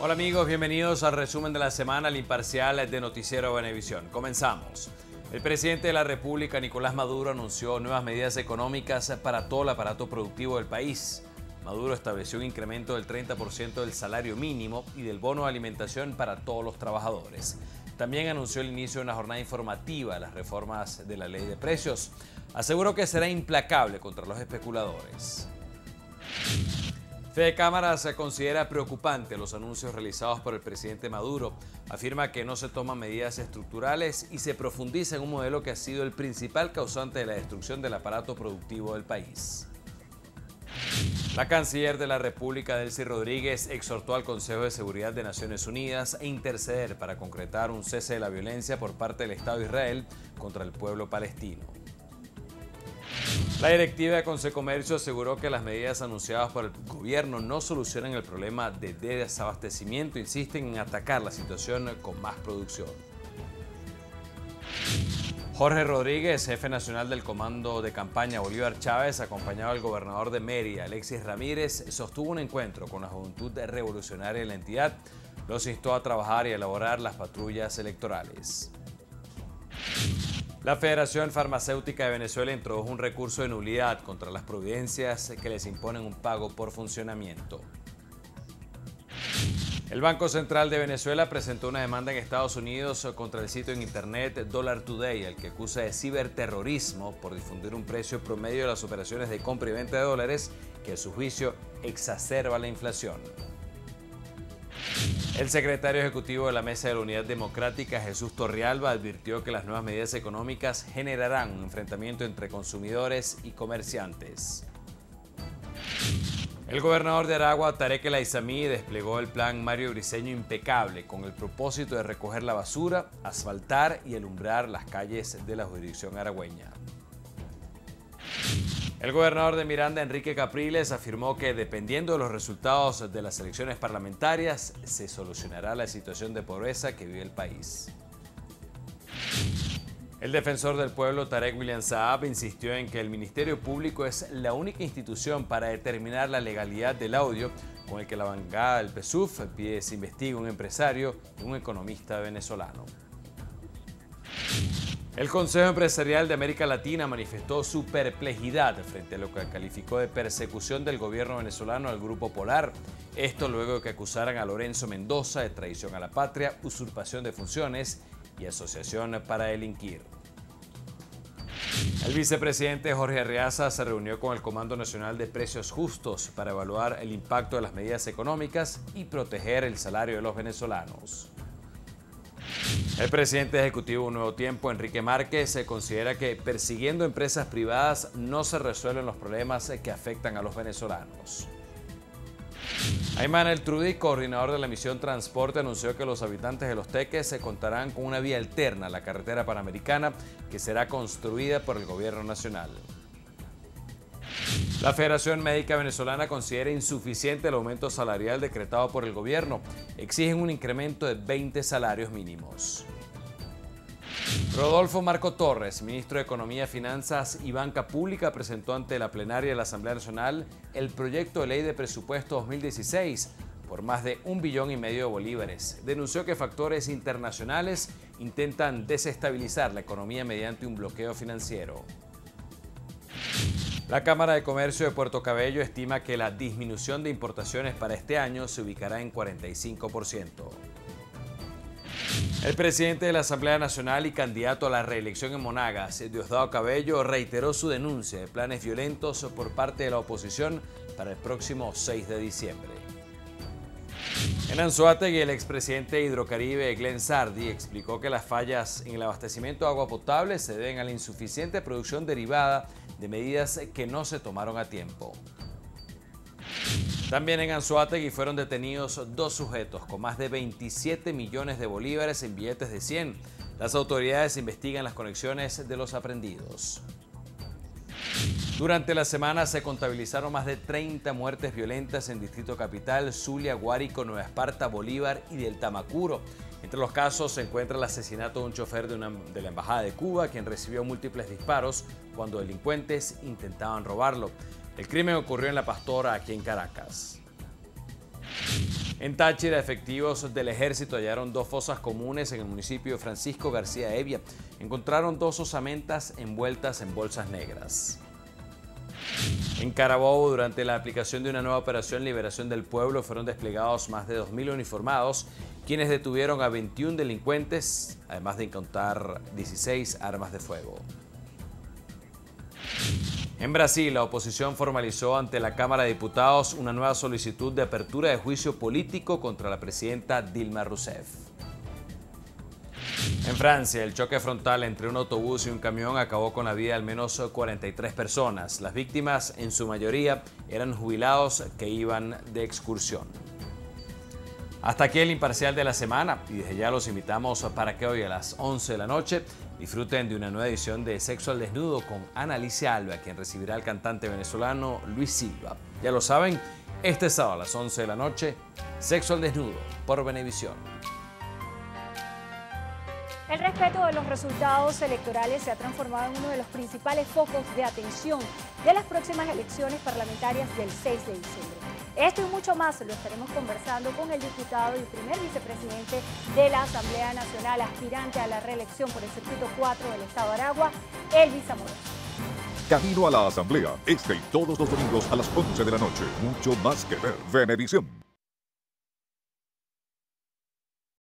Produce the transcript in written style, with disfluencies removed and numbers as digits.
Hola amigos, bienvenidos al resumen de la semana al imparcial de Noticiero Venevisión. Comenzamos. El presidente de la República, Nicolás Maduro, anunció nuevas medidas económicas para todo el aparato productivo del país. Maduro estableció un incremento del 30% del salario mínimo y del bono de alimentación para todos los trabajadores. También anunció el inicio de una jornada informativa de las reformas de la ley de precios. Aseguró que será implacable contra los especuladores. Fede Cámaras considera preocupante los anuncios realizados por el presidente Maduro. Afirma que no se toman medidas estructurales y se profundiza en un modelo que ha sido el principal causante de la destrucción del aparato productivo del país. La canciller de la República, Delcy Rodríguez, exhortó al Consejo de Seguridad de Naciones Unidas a interceder para concretar un cese de la violencia por parte del Estado de Israel contra el pueblo palestino. La directiva de Consecomercio aseguró que las medidas anunciadas por el gobierno no solucionan el problema de desabastecimiento, insisten en atacar la situación con más producción. Jorge Rodríguez, jefe nacional del Comando de Campaña Bolívar Chávez, acompañado del gobernador de Mérida, Alexis Ramírez, sostuvo un encuentro con la juventud revolucionaria de la entidad. Los instó a trabajar y elaborar las patrullas electorales. La Federación Farmacéutica de Venezuela introdujo un recurso de nulidad contra las providencias que les imponen un pago por funcionamiento. El Banco Central de Venezuela presentó una demanda en Estados Unidos contra el sitio en internet Dollar Today, al que acusa de ciberterrorismo por difundir un precio promedio de las operaciones de compra y venta de dólares que a su juicio exacerba la inflación. El secretario ejecutivo de la Mesa de la Unidad Democrática, Jesús Torrealba, advirtió que las nuevas medidas económicas generarán un enfrentamiento entre consumidores y comerciantes. El gobernador de Aragua, Tarek El Aizami, desplegó el plan Mario Briceño impecable con el propósito de recoger la basura, asfaltar y alumbrar las calles de la jurisdicción aragüeña. El gobernador de Miranda, Enrique Capriles, afirmó que dependiendo de los resultados de las elecciones parlamentarias, se solucionará la situación de pobreza que vive el país. El defensor del pueblo, Tarek William Saab, insistió en que el Ministerio Público es la única institución para determinar la legalidad del audio con el que la bancada del PSUV pide que se investigue un empresario y un economista venezolano. El Consejo Empresarial de América Latina manifestó su perplejidad frente a lo que calificó de persecución del gobierno venezolano al Grupo Polar. Esto luego de que acusaran a Lorenzo Mendoza de traición a la patria, usurpación de funciones y asociación para delinquir. El vicepresidente Jorge Arreaza se reunió con el Comando Nacional de Precios Justos para evaluar el impacto de las medidas económicas y proteger el salario de los venezolanos. El presidente ejecutivo de Nuevo Tiempo, Enrique Márquez, considera que persiguiendo empresas privadas no se resuelven los problemas que afectan a los venezolanos. Ayman El Trudi, coordinador de la misión Transporte, anunció que los habitantes de Los Teques se contarán con una vía alterna a la carretera panamericana que será construida por el gobierno nacional. La Federación Médica Venezolana considera insuficiente el aumento salarial decretado por el gobierno. Exigen un incremento de 20 salarios mínimos. Rodolfo Marco Torres, ministro de Economía, Finanzas y Banca Pública, presentó ante la plenaria de la Asamblea Nacional el proyecto de ley de presupuesto 2016 por más de $1,5 billones de bolívares. Denunció que factores internacionales intentan desestabilizar la economía mediante un bloqueo financiero. La Cámara de Comercio de Puerto Cabello estima que la disminución de importaciones para este año se ubicará en 45%. El presidente de la Asamblea Nacional y candidato a la reelección en Monagas, Diosdado Cabello, reiteró su denuncia de planes violentos por parte de la oposición para el próximo 6 de diciembre. En Anzoátegui, el expresidente de Hidrocaribe, Glenn Sardi, explicó que las fallas en el abastecimiento de agua potable se deben a la insuficiente producción derivada de medidas que no se tomaron a tiempo. También en Anzoátegui fueron detenidos 2 sujetos con más de 27 millones de bolívares en billetes de 100. Las autoridades investigan las conexiones de los aprendidos. Durante la semana se contabilizaron más de 30 muertes violentas en Distrito Capital, Zulia, Guárico, Nueva Esparta, Bolívar y del Tamacuro. Entre los casos se encuentra el asesinato de un chofer de la Embajada de Cuba, quien recibió múltiples disparos cuando delincuentes intentaban robarlo. El crimen ocurrió en La Pastora, aquí en Caracas. En Táchira, efectivos del ejército hallaron 2 fosas comunes en el municipio de Francisco García Evia. Encontraron 2 osamentas envueltas en bolsas negras. En Carabobo, durante la aplicación de una nueva operación Liberación del Pueblo, fueron desplegados más de 2.000 uniformados, quienes detuvieron a 21 delincuentes, además de incautar 16 armas de fuego. En Brasil, la oposición formalizó ante la Cámara de Diputados una nueva solicitud de apertura de juicio político contra la presidenta Dilma Rousseff. En Francia, el choque frontal entre un autobús y un camión acabó con la vida de al menos 43 personas. Las víctimas, en su mayoría, eran jubilados que iban de excursión. Hasta aquí el Imparcial de la semana y desde ya los invitamos para que hoy a las 11 de la noche disfruten de una nueva edición de Sexo al Desnudo con Ana Alicia Alba, quien recibirá al cantante venezolano Luis Silva. Ya lo saben, este sábado a las 11 de la noche, Sexo al Desnudo por Venevisión. El respeto de los resultados electorales se ha transformado en uno de los principales focos de atención de las próximas elecciones parlamentarias del 6 de diciembre. Esto y mucho más lo estaremos conversando con el diputado y primer vicepresidente de la Asamblea Nacional, aspirante a la reelección por el Circuito 4 del Estado de Aragua, Elvis Zamora. Camino a la Asamblea, este y todos los domingos a las 11 de la noche. Mucho más que ver. Venevisión.